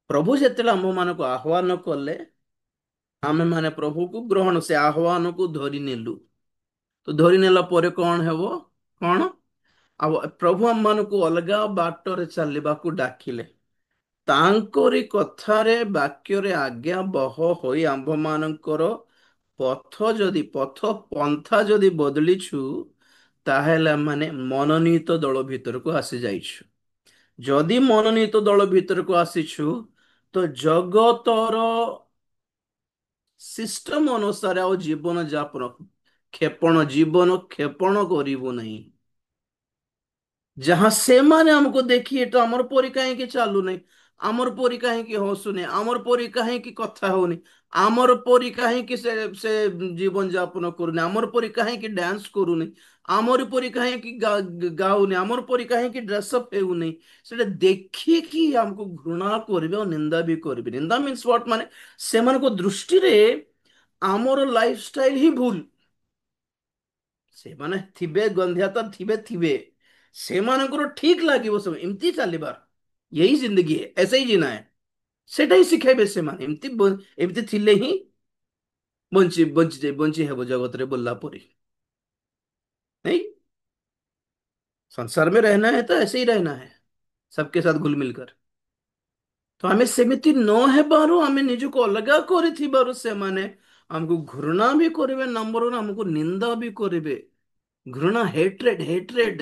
ପ୍ରଭୁ ଯେତେବେଳେ ଆମମାନଙ୍କୁ ଆହ୍ୱାନ କଲେ, ଆମେ ମାନେ ପ୍ରଭୁକୁ ଗ୍ରହଣ ସେ ଆହ୍ୱାନକୁ ଧରି ନେଲୁ। ତ ଧରି ନେଲା ପରେ କଣ ହେବ? କଣ? ଆଉ ପ୍ରଭୁ ଆମମାନଙ୍କୁ ଅଲଗା ବାଟରେ ଚାଲିବାକୁ ଡାକିଲେ। ତାଙ୍କରି କଥାରେ ବାକ୍ୟରେ ଆଜ୍ଞା ବହ ହୋଇ ଆମ୍ଭମାନଙ୍କର ପନ୍ଥା ଯଦି ବଦଳିଛୁ, ତାହେଲେ ଆମେ ମନୋନୀତ ଦଳ ଭିତରକୁ ଆସିଯାଇଛୁ। ଯଦି ମନୋନୀତ ଦଳ ଭିତରକୁ ଆସିଛୁ, ତ ଜଗତର ସିଷ୍ଟମ ଅନୁସାରେ ଆଉ ଜୀବନ କ୍ଷେପଣ କରିବୁ ନାହିଁ। ଯାହା ସେମାନେ ଆମକୁ ଦେଖି ଏଟା ଆମର ପରି କାହିଁକି ଚାଲୁନାହିଁ, ଆମର ପରି କାହିଁକି ହସୁନି, ଆମର ପରି କାହିଁକି କଥା ହଉନି, ଆମର ପରି କାହିଁକି ସେ ସେ ଜୀବନ ଯାପନ କରୁନି, ଆମର ପରି କାହିଁକି ଡ୍ୟାନ୍ସ କରୁନି, ଆମର ପରି କାହିଁକି ଗାଉନି, ଆମର ପରି କାହିଁକି ଡ୍ରେସଅପ୍ ହେଉନି, ସେଟା ଦେଖିକି ଆମକୁ ଘୃଣା କରିବେ ଆଉ ନିନ୍ଦା ବି କରିବେ। ନିନ୍ଦା ମିନ୍ସ ହ୍ୱାଟ? ମାନେ ସେମାନଙ୍କ ଦୃଷ୍ଟିରେ ଆମର ଲାଇଫଷ୍ଟାଇଲ ହିଁ ଭୁଲ। ସେମାନେ ଥିବେ ଗନ୍ଧିଆତ ଥିବେ ଥିବେ, ସେମାନଙ୍କର ଠିକ ଲାଗିବ ସବୁ ଏମିତି ଚାଲିବାର। यही जिंदगी है, ऐसे ही जीना है। ସେଟା ହିଁ ଶିଖାଇବେ ସେମାନେ। ଏମିତି ଥିଲେ ହିଁ ବଞ୍ଚି ହେବ ଜଗତରେ ବୁଲିଲା ପରି। नहीं, संसार में रहना है तो ऐसे ही रहना है, सबके साथ घुल मिलकर। तो ଆମେ ସେମିତି ନ ହେବାରୁ, ଆମେ ନିଜକୁ ଅଲଗା କରିଥିବାରୁ ସେମାନେ ଆମକୁ ଘୃଣା ବି କରିବେ, ନମ୍ବର वन ଆମକୁ ନିନ୍ଦା ବି କରିବେ। ଘୃଣା, ହେଟ୍ରେଡ, ହେଟ୍ରେଡ।